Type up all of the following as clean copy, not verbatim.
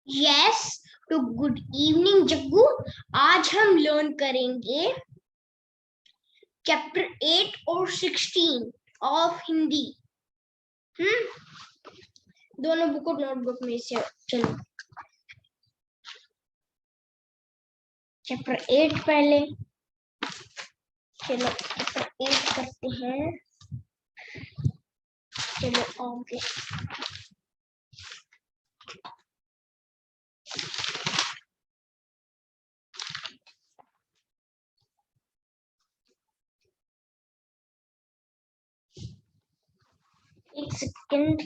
Yes, तो good evening Jaggu. आज हम लर्न करेंगे चैप्टर 8 और 16 ऑफ हिंदी। दोनों बुक और नोटबुक में से चलो चैप्टर 8 पहले। चलो चैप्टर 8 करते हैं। चलो ओके। एक सेकंड।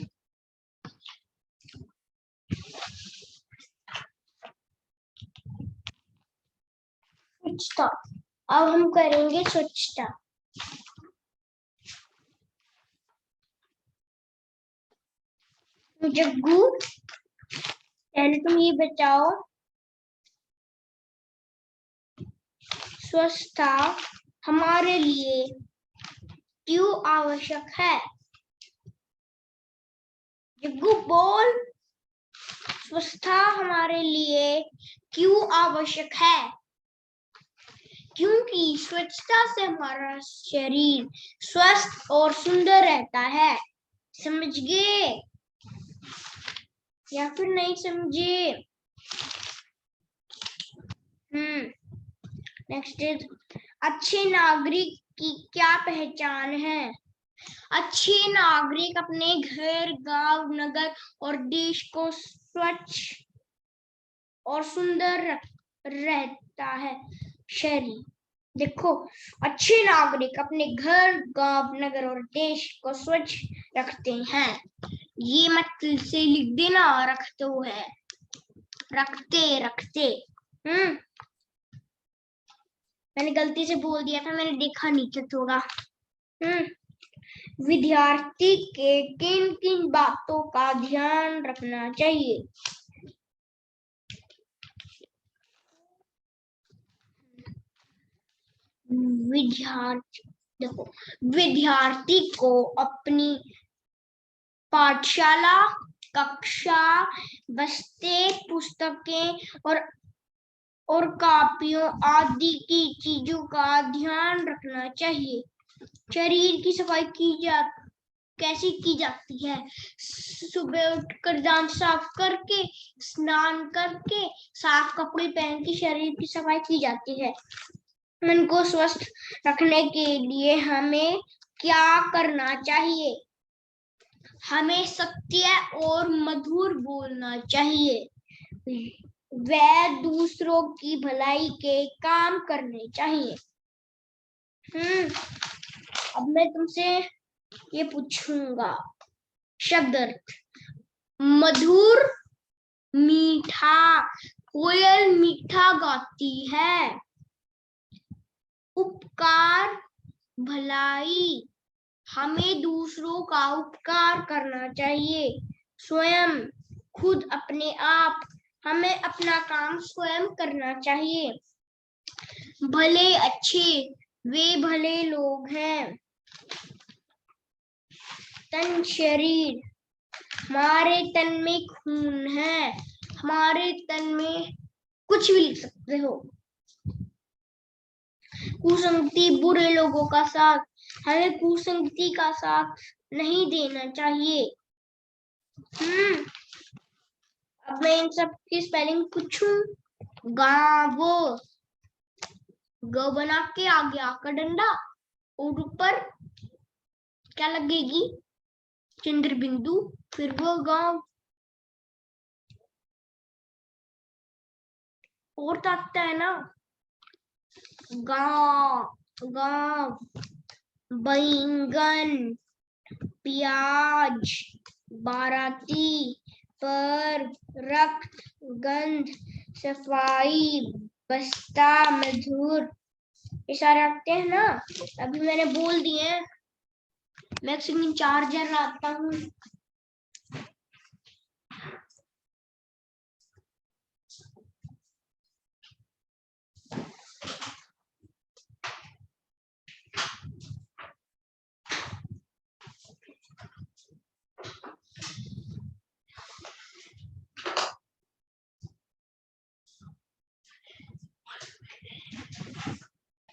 स्वच्छता, अब हम करेंगे स्वच्छता। जग्गू पहले तुम ये बताओ, स्वच्छता हमारे लिए क्यों आवश्यक है? जग्गू बोल, स्वच्छता हमारे लिए क्यों आवश्यक है? क्योंकि स्वच्छता से हमारा शरीर स्वस्थ और सुंदर रहता है। समझ गए या फिर नहीं समझे? नेक्स्ट इज, अच्छे नागरिक की क्या पहचान है? अच्छे नागरिक अपने घर, गांव, नगर और देश को स्वच्छ और सुंदर रहता है शरीर। देखो, अच्छे नागरिक अपने घर, गांव, नगर और देश को स्वच्छ रखते हैं। ये मत से लिख देना, रखते है, रखते। मैंने गलती से बोल दिया था, मैंने देखा नीचे थोड़ा। विद्यार्थी के किन किन बातों का ध्यान रखना चाहिए? देखो, विद्यार्थी को अपनी पाठशाला, कक्षा, बस्ते, पुस्तकें और कापियों आदि की चीजों का ध्यान रखना चाहिए। शरीर की सफाई कैसे की जाती है? सुबह उठकर दांत साफ करके, स्नान करके, साफ कपड़े पहन के शरीर की सफाई की जाती है। मन को स्वस्थ रखने के लिए हमें क्या करना चाहिए? हमें सत्य और मधुर बोलना चाहिए। वह दूसरों की भलाई के काम करने चाहिए। अब मैं तुमसे ये पूछूंगा, शब्द अर्थ। मधुर, मीठा, कोयल मीठा गाती है। उपकार, भलाई, हमें दूसरों का उपकार करना चाहिए। स्वयं, खुद अपने आप, हमें अपना काम स्वयं करना चाहिए। भले, अच्छे, वे भले लोग हैं। तन, शरीर, हमारे तन में खून है। हमारे तन में कुछ भी लिख सकते हो। कुसंगति, बुरे लोगों का साथ, हमें कुसंगति का साथ नहीं देना चाहिए। अब मैं इन सब की स्पेलिंग पूछूं। गांव, ग बना के आगे आकर डंडा और ऊपर क्या लगेगी? चंद्र बिंदु, फिर वो गांव। और ताकता है ना, गांव, गांव, बैंगन, प्याज, बाराती, पर, रक्त, गंध, सफाई, बस्ता, मधुर, ये सारे रखते हैं ना। अभी मैंने बोल दिए। मैक्सिमम चार्जर लाता हूँ।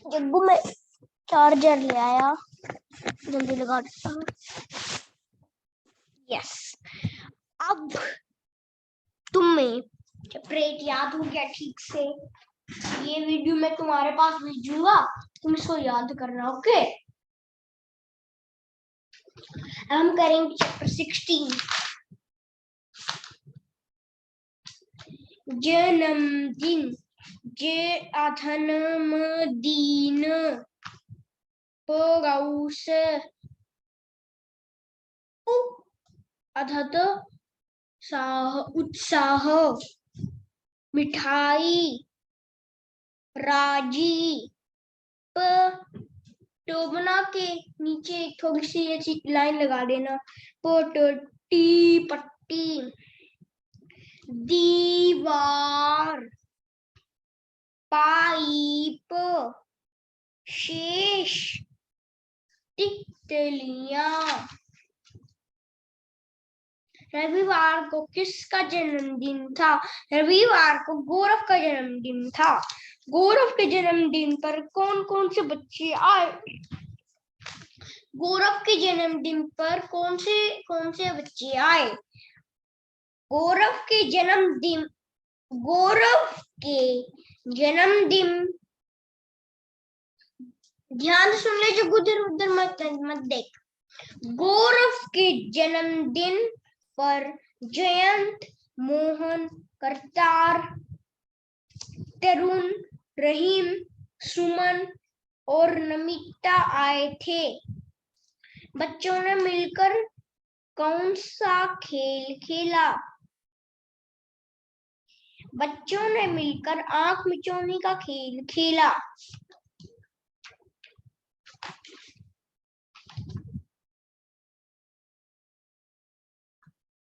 जग्गू में चार्जर ले आया, जल्दी लगा देता हूँ। यस, अब तुम्हें सेपरेट याद हो गया ठीक से। ये वीडियो मैं तुम्हारे पास भेजूंगा, तुम इसको याद करना। ओके, हम करेंगे चैप्टर 16, जन्मदिन। जन्मदिन, पौष, अर्थात उत्साह, मिठाई, राजी। तो बना के नीचे थोड़ी सी ऐसी लाइन लगा देना, पट्टी पट्टी। दीवार, पाइप, शेष, तितलियां। रविवार को किसका जन्मदिन था? रविवार को गौरव का जन्मदिन था। गौरव के जन्मदिन पर कौन कौन से बच्चे आए? गौरव के जन्मदिन पर कौन से बच्चे आए? गौरव के जन्मदिन ध्यान से सुन ले, जो उधर उधर मत देख। गौरव के जन्मदिन पर जयंत, मोहन, करतार, तरुण, रहीम, सुमन और नमिता आए थे। बच्चों ने मिलकर कौन सा खेल खेला? बच्चों ने मिलकर आंख मिचौनी का खेल खेला।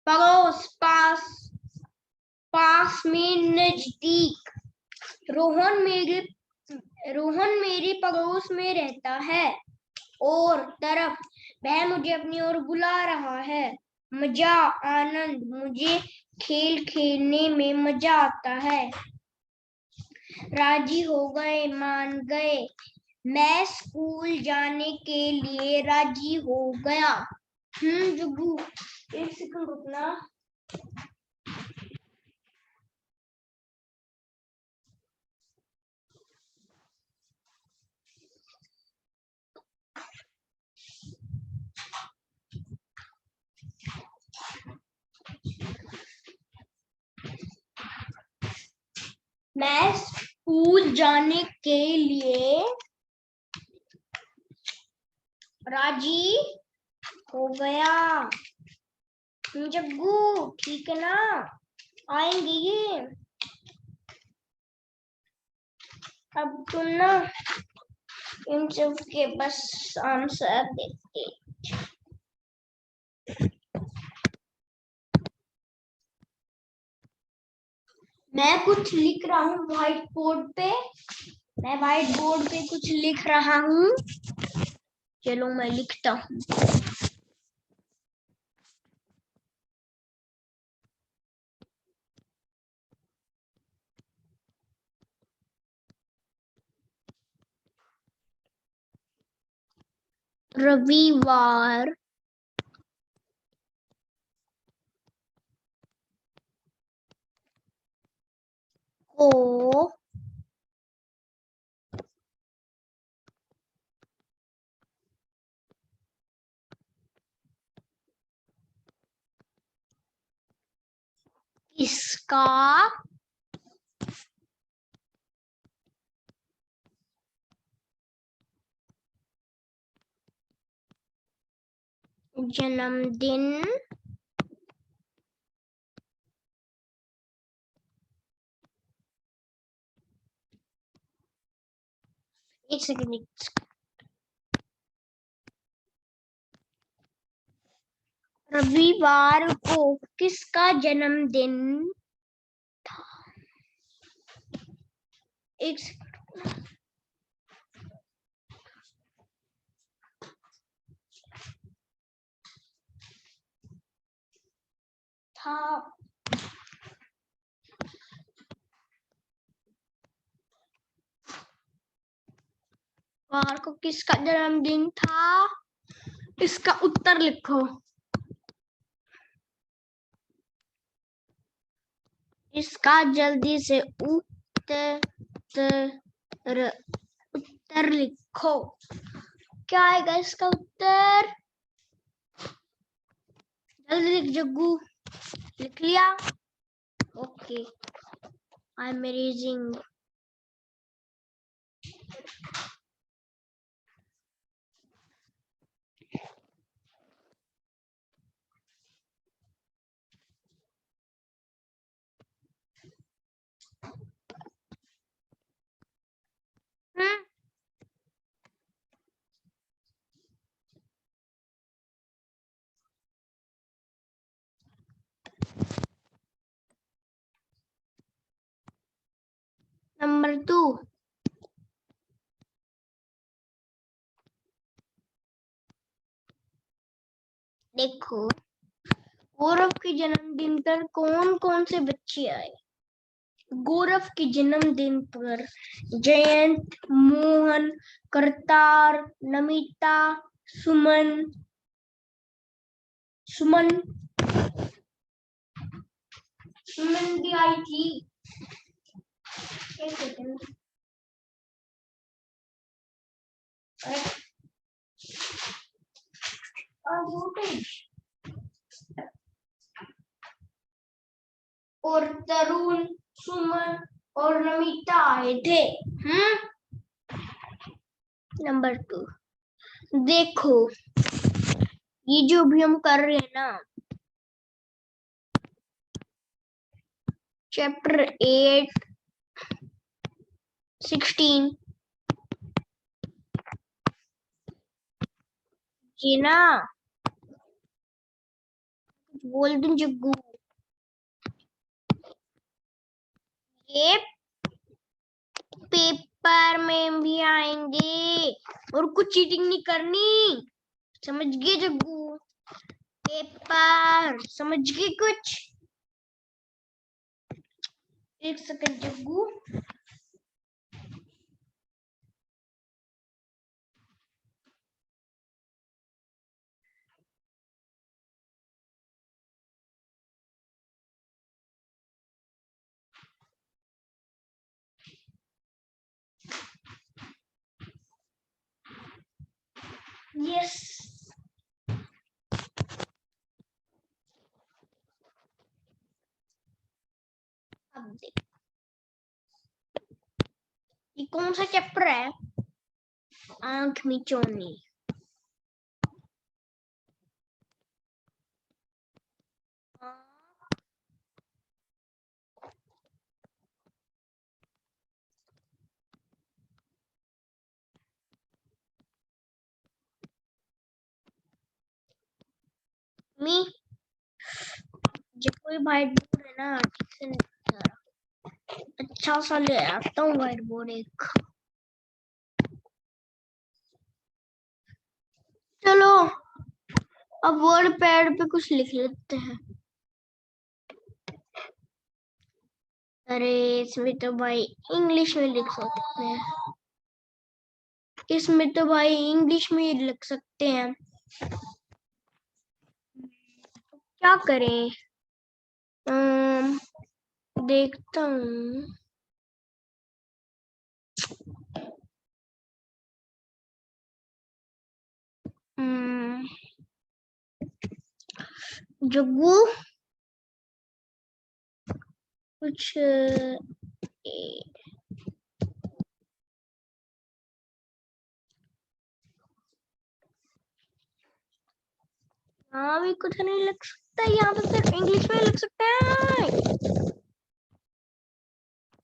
पड़ोस, पास में, नजदीक। रोहन मेरे पड़ोस में रहता है। और तरफ, वह मुझे अपनी ओर बुला रहा है। मजा, आनंद, मुझे खेल खेलने में मजा आता है। राजी हो गए, मान गए। मैं स्कूल जाने के लिए राजी हो गया। जुगू, एक सेकंड रुकना। मैं स्कूल जाने के लिए राजी हो गया। जग्गू, ठीक है ना? आएंगे ये। अब तुम ना इन सब के बस आंसर देखते। मैं कुछ लिख रहा हूँ व्हाइट बोर्ड पे। मैं व्हाइट बोर्ड पे कुछ लिख रहा हूँ। चलो मैं लिखता हूँ। रविवार को किसका जन्मदिन एक सेकंड। रविवार को किसका जन्मदिन था? एक सेकंड था। बुधवार को किसका जन्मदिन था? इसका उत्तर लिखो। इसका जल्दी से उत्तर लिखो। क्या आएगा इसका उत्तर? जल्दी लिख जग्गू। लिख लिया? Okay, I am raising. Number 2, देखो गौरव के जन्मदिन पर कौन कौन से बच्चे आए? गौरव के जन्मदिन पर जयंत, मोहन, करतार, नमिता, सुमन भी आई थी। एक सेकंड। और तरुण, सुमन और नमिता आए थे। नंबर 2, देखो ये जो भी हम कर रहे हैं ना, चैप्टर 8 16 ये ना, बोल दूं जग्गू, ये पेपर में भी आएंगे और कुछ चीटिंग नहीं करनी, समझ गए जग्गू? पेपर समझ गए कुछ? एक सेकंड जग्गू। यस, अब देख ये कौन सा चैप्टर है? आंख मिचौनी। मी जब कोई व्हाइट बोर्ड है ना ठीक से नहीं दिखा रहा। अच्छा सा ले आता हूँ व्हाइट बोर्ड एक। चलो अब वर्ड पैड पे कुछ लिख लेते हैं। अरे इसमें तो भाई इंग्लिश में लिख सकते हैं, इसमें तो भाई इंग्लिश में ही लिख सकते हैं। क्या करें? देखता हूँ। जग्गू कुछ हाँ भी कुछ नहीं लिख सकता, यहाँ पे सिर्फ इंग्लिश में लिख सकते हैं।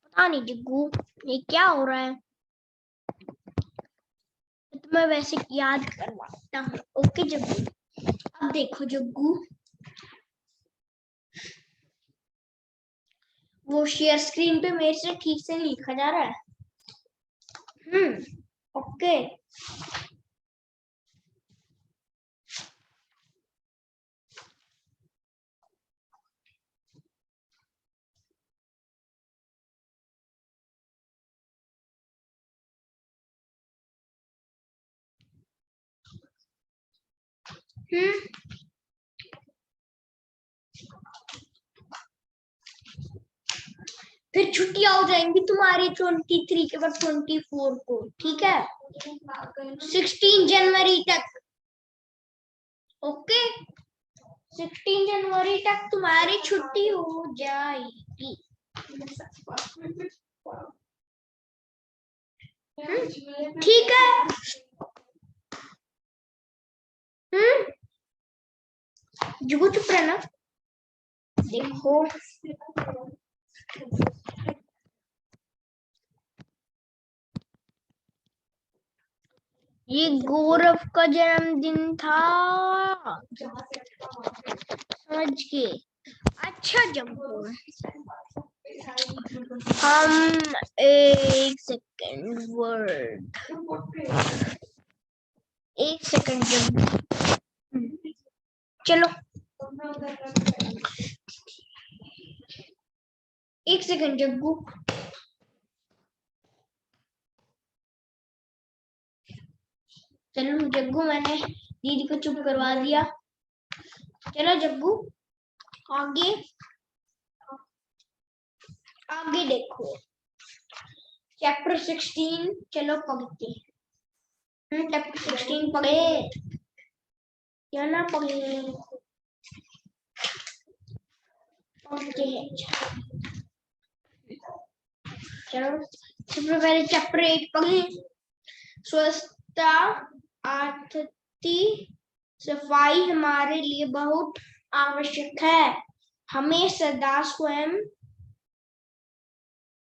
पता नहीं जग्गू ये क्या हो रहा है, तो मैं वैसे याद करवाता हूँ। ओके जग्गू, अब देखो जग्गू, वो शेयर स्क्रीन पे मेरे से ठीक से नहीं लिखा जा रहा है। ओके फिर छुट्टियां हो जाएंगी तुम्हारी 23 के बाद 24 को, ठीक है, 16 जनवरी तक। ओके, 16 जनवरी तक तुम्हारी छुट्टी हो जाएगी। ठीक है। जुगू चुप रहना। देखो ये गौरव का जन्मदिन था, समझ के। अच्छा जम्बो, हम एक सेकंड वर्ड, एक सेकंड जम्बो, चलो एक सेकंड जग्गू। चलो जग्गू, मैंने दीदी को चुप करवा दिया। चलो जग्गू आगे आगे देखो, चैप्टर 16 चलो पढ़ते हैं। चैप्टर 16 पढ़े या ना पढ़े? पढ़ते हैं। चलो सबसे पहले चैप्टर 8 पढ़े। स्वच्छता आथति सफाई हमारे लिए बहुत आवश्यक है। हमें सदा स्वयं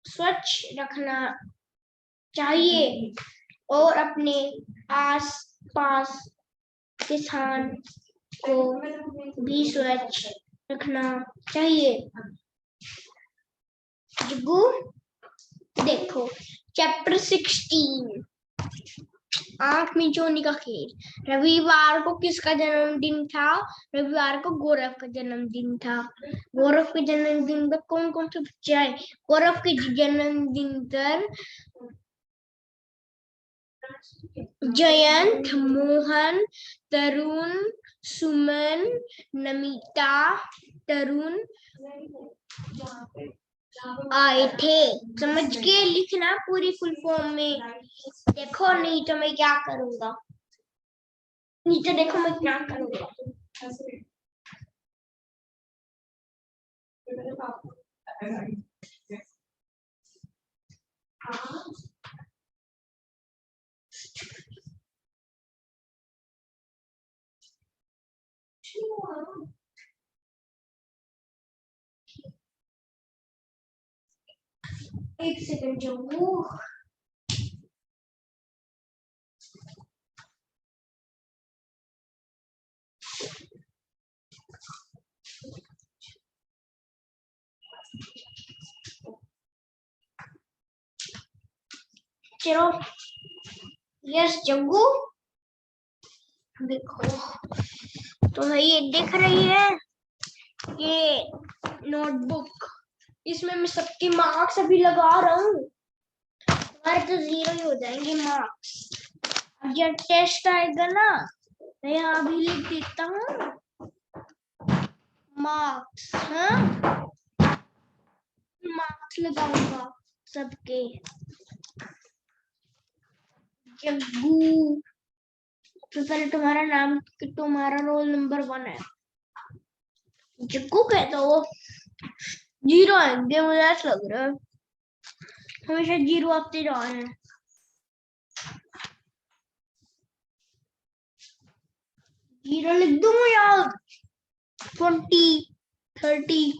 स्वच्छ रखना चाहिए और अपने आसपास के स्थान को भी स्वच्छ रखना चाहिए। जुगू देखो चैप्टर 16, आंख मिचोनी का खेल। रविवार को किसका जन्मदिन था? रविवार को गौरव का जन्मदिन था। गौरव के जन्मदिन पर कौन कौन से बच्चे आए? गौरव के जन्मदिन पर जयंत, मोहन, तरुण, सुमन, नमिता, तरुण आए थे। समझ के लिखना पूरी फुल फॉर्म में। देखो नहीं तो मैं क्या करूंगा, नहीं तो देखो मैं क्या करूंगा। एक सेकंड जम्मू, चलो यस जग्गू देखो, तो ये दिख रही है ये नोटबुक, इसमें मैं सबके मार्क्स अभी लगा रहा हूँ। तुम्हारे तो 0 ही हो जाएंगे मार्क्स। अब जब टेस्ट आएगा ना मैं यहाँ भी लिख देता हूँ मार्क्स। हाँ मार्क्स लगाऊंगा सबके। जग्गू तो पहले तुम्हारा नाम, तुम्हारा रोल नंबर 1 है। जग्गू कहता हो 0 आएंगे, मुझे ऐसा लग रहा है हमेशा 0 आते जा रहे हैं। जीरो लिख दूंगा यार, 20, 30,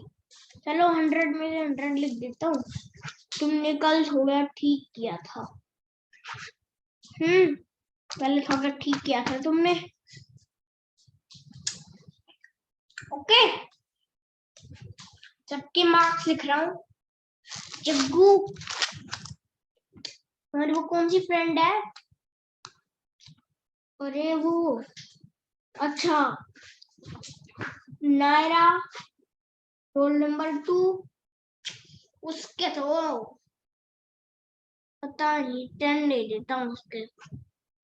चलो 100 में से 100 लिख देता हूँ। तुमने कल थोड़ा ठीक किया था। पहले थोड़ा ठीक किया था तुमने। ओके सबके मार्क्स लिख रहा हूँ। जग्गू तुम्हारी वो कौन सी फ्रेंड है? अरे वो अच्छा नायरा, रोल नंबर 2, उसके तो पता नहीं 10 दे देता हूँ उसके,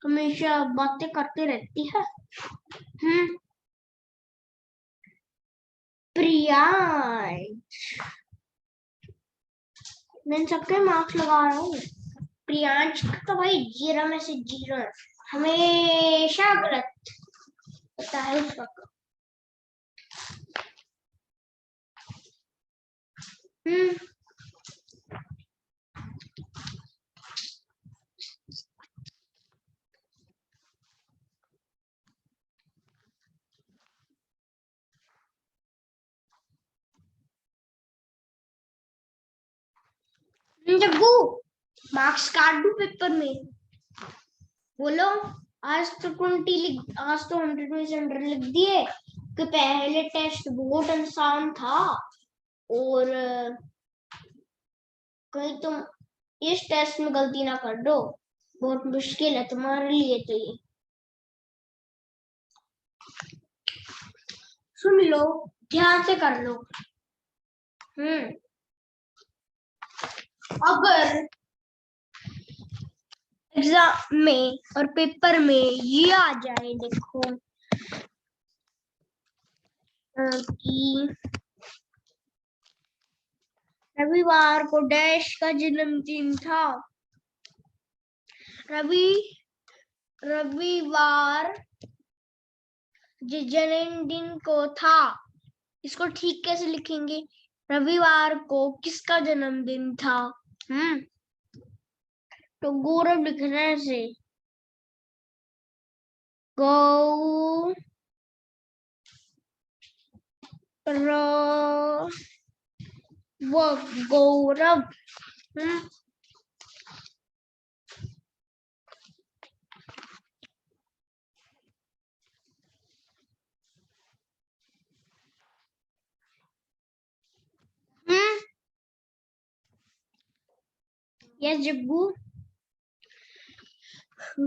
हमेशा बातें करते रहती है। प्रियांश, मैं सबके मार्क्स लगा रहा हूँ। प्रियांश का तो भाई 0 में से 0 है, हमेशा गलत होता है उसका। जग्गू, मार्क्स काट दूं पेपर में? बोलो। आज तो 100 में से 100 लिख दिए कि पहले टेस्ट बहुत आसान था और कहीं तुम इस टेस्ट में गलती ना कर दो, बहुत मुश्किल है तुम्हारे लिए तो ये। सुन लो, ध्यान से कर लो। अगर एग्जाम में और पेपर में ये आ जाए, देखो कि रविवार को डैश का जन्मदिन था, रविवार जन्मदिन को था, इसको ठीक कैसे लिखेंगे? रविवार को किसका जन्मदिन था? तो गौरव लिखना है ऐसे, गौरव। यस जग्गू।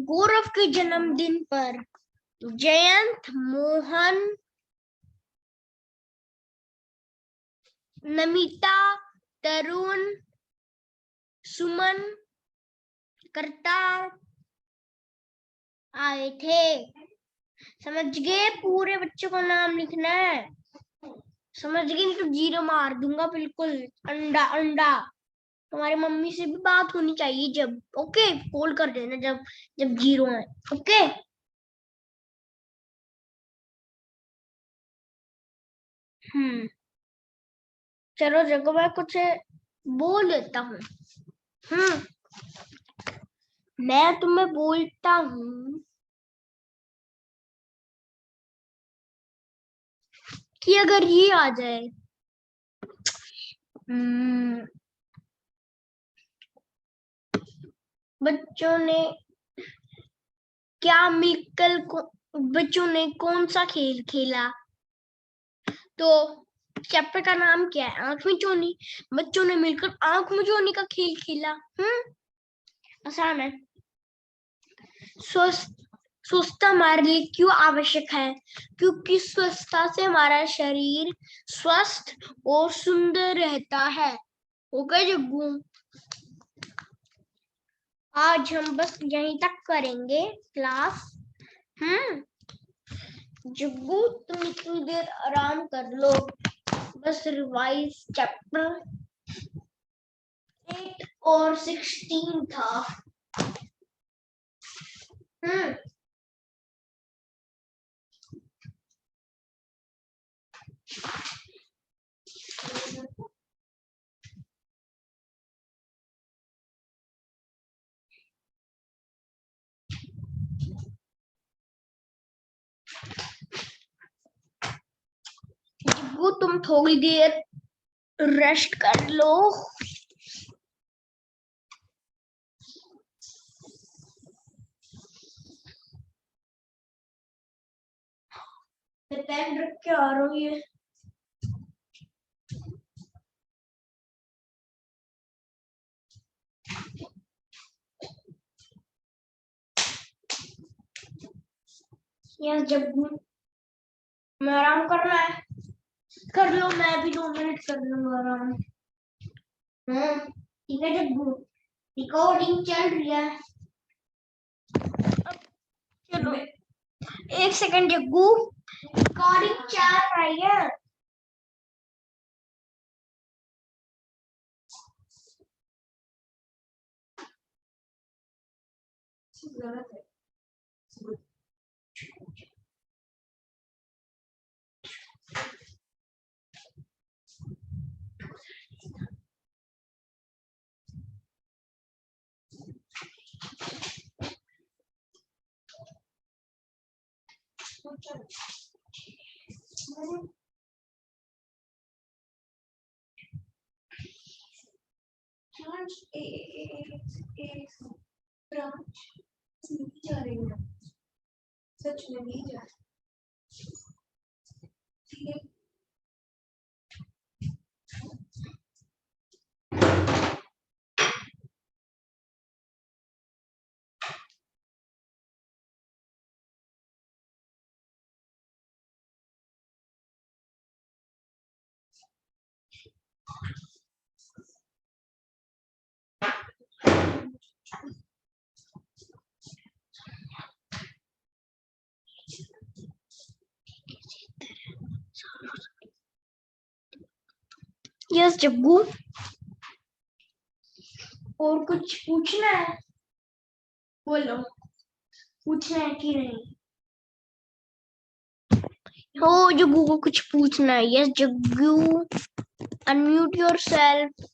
गौरव के जन्मदिन पर जयंत, मोहन, नमिता, तरुण, सुमन, कर्ता आए थे। समझ गए? पूरे बच्चों का नाम लिखना है, समझ गए? नहीं तो 0 मार दूंगा बिल्कुल। अंडा अंडा। तुम्हारी मम्मी से भी बात होनी चाहिए जब, ओके? कॉल कर देना जब जब 0 है, ओके? चलो जगह मैं कुछ बोल देता हूँ। मैं तुम्हें बोलता हूँ कि अगर ये आ जाए, बच्चों ने क्या मिलकर बच्चों ने कौन सा खेल खेला? तो चैप्टर का नाम क्या है? आंख मिचौनी। बच्चों ने मिलकर आंख मिचौनी का खेल खेला। आसान है। स्वस्थता हमारे लिए क्यों आवश्यक है? क्योंकि स्वस्थता से हमारा शरीर स्वस्थ और सुंदर रहता है। ओके जग्गू, आज हम बस यहीं तक करेंगे क्लास। जग्गू, तुम इतनी देर आराम कर लो, बस रिवाइज चैप्टर 8 और 16 था। जग्गू, तुम थोड़ी देर रेस्ट कर लो। पेन रख के आ रही है। यस जग्गू, मैं आराम कर रहा है, कर लो। मैं भी 2 मिनट कर लूंगा आराम। ठीक है जग्गू, रिकॉर्डिंग चल रही है। चलो 1 सेकंड जग्गू, रिकॉर्डिंग चल रही है। सच में नहीं जा यस जग्गू, और कुछ पूछना है? बोलो, पूछना है कि नहीं? हो जग्गू को कुछ पूछना है? Yes Jaggu, unmute yourself.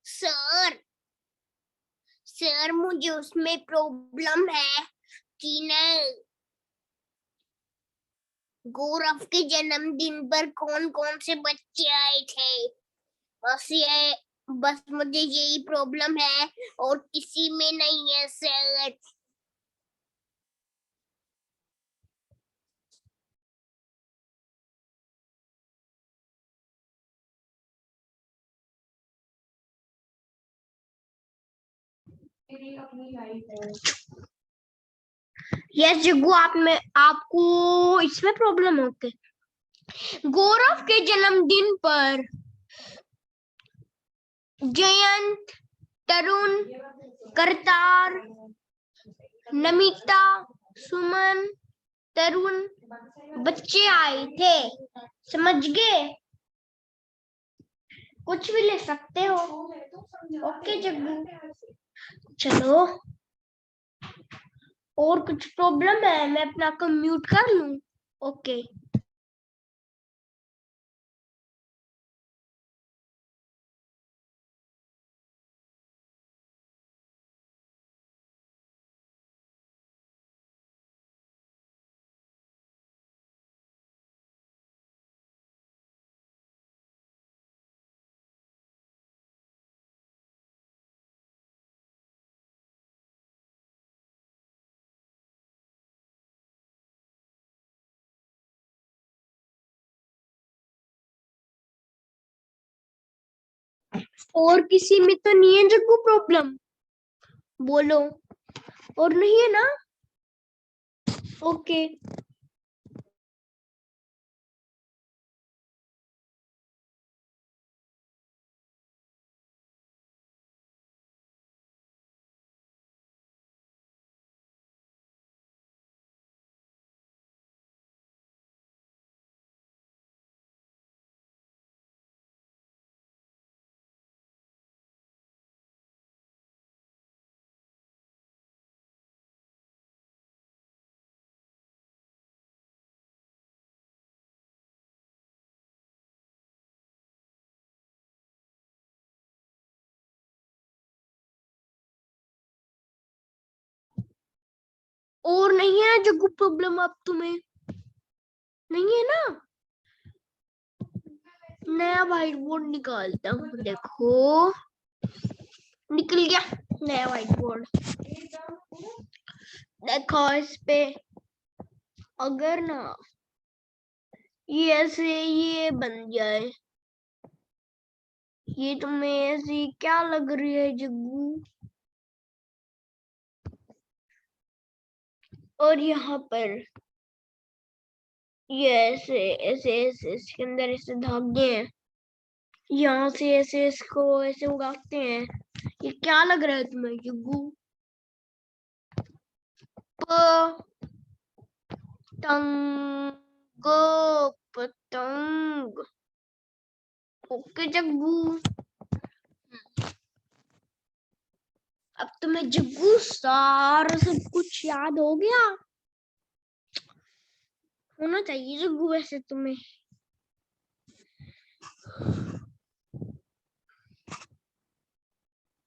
Sir, sir मुझे उसमें प्रॉब्लम है कि नहीं, गौरव के जन्मदिन पर कौन कौन से बच्चे आए थे, बस मुझे यही प्रॉब्लम है और किसी में नहीं है सर। अपनी लाइफ है। यस जग्गू, आपको इसमें प्रॉब्लम होती है। गौरव के जन्मदिन पर जयंत, तरुण, करतार, नमिता, सुमन, तरुण बच्चे आए थे, समझ गए? कुछ भी ले सकते हो। ओके जग्गू, चलो। और कुछ प्रॉब्लम है? मैं अपना म्यूट कर लूं? ओके। और किसी में तो नहीं है जग्गू प्रॉब्लम? बोलो, और नहीं है ना? ओके। और नहीं है जग्गू प्रॉब्लम अब तुम्हें? नहीं है ना? नया व्हाइट बोर्ड निकालता हूँ, देखो निकल गया नया व्हाइट बोर्ड। देखो इस पे अगर ना ये ऐसे ये बन जाए, ये तुम्हें ऐसी क्या लग रही है जग्गू? और यहाँ पर ये ऐसे ऐसे ऐसे इसके अंदर ऐसे धागे हैं, यहाँ से ऐसे इसको ऐसे उगाते हैं। ये क्या लग रहा है तुम्हें जुग्गू? पतंग, पतंग। ओके जग्गू। अब तुम्हें जग्गू सारा सब कुछ याद हो गया? होना चाहिए जग्गू वैसे तुम्हें।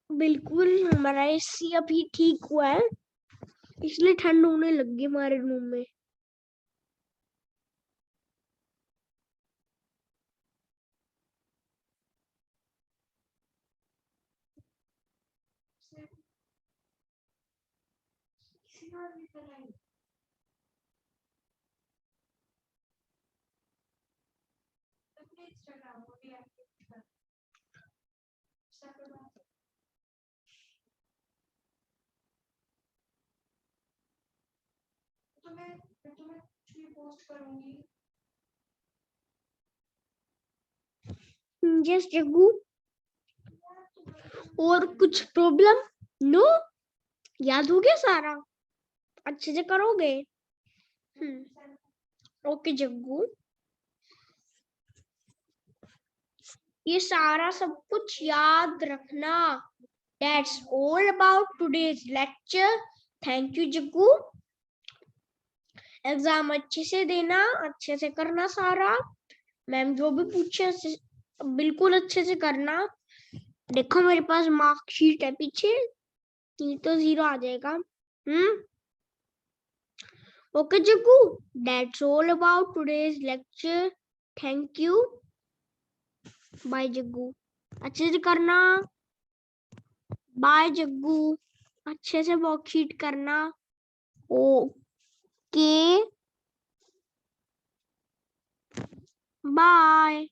बिल्कुल, हमारा एसी अभी ठीक हुआ है, इसलिए ठंड होने लग गई हमारे रूम में। मैं तुम्हें कुछ भी पोस्ट करूंगी। यस जग्गू। और कुछ प्रॉब्लम? नो, याद हो गया सारा? अच्छे से करोगे? ओके जग्गू। ये सारा सब कुछ याद रखना। That's all about today's lecture. Thank you Jaggu. Exam अच्छे से देना, अच्छे से करना सारा। मैम जो भी पूछे बिल्कुल अच्छे से करना। देखो मेरे पास मार्कशीट है पीछे, नहीं तो 0 आ जाएगा। Okay Jaggu, that's all about today's lecture. Thank you. Bye Jaggu, अच्छे से करना। बाय जग्गू, अच्छे से वर्कशीट करना। Okay bye.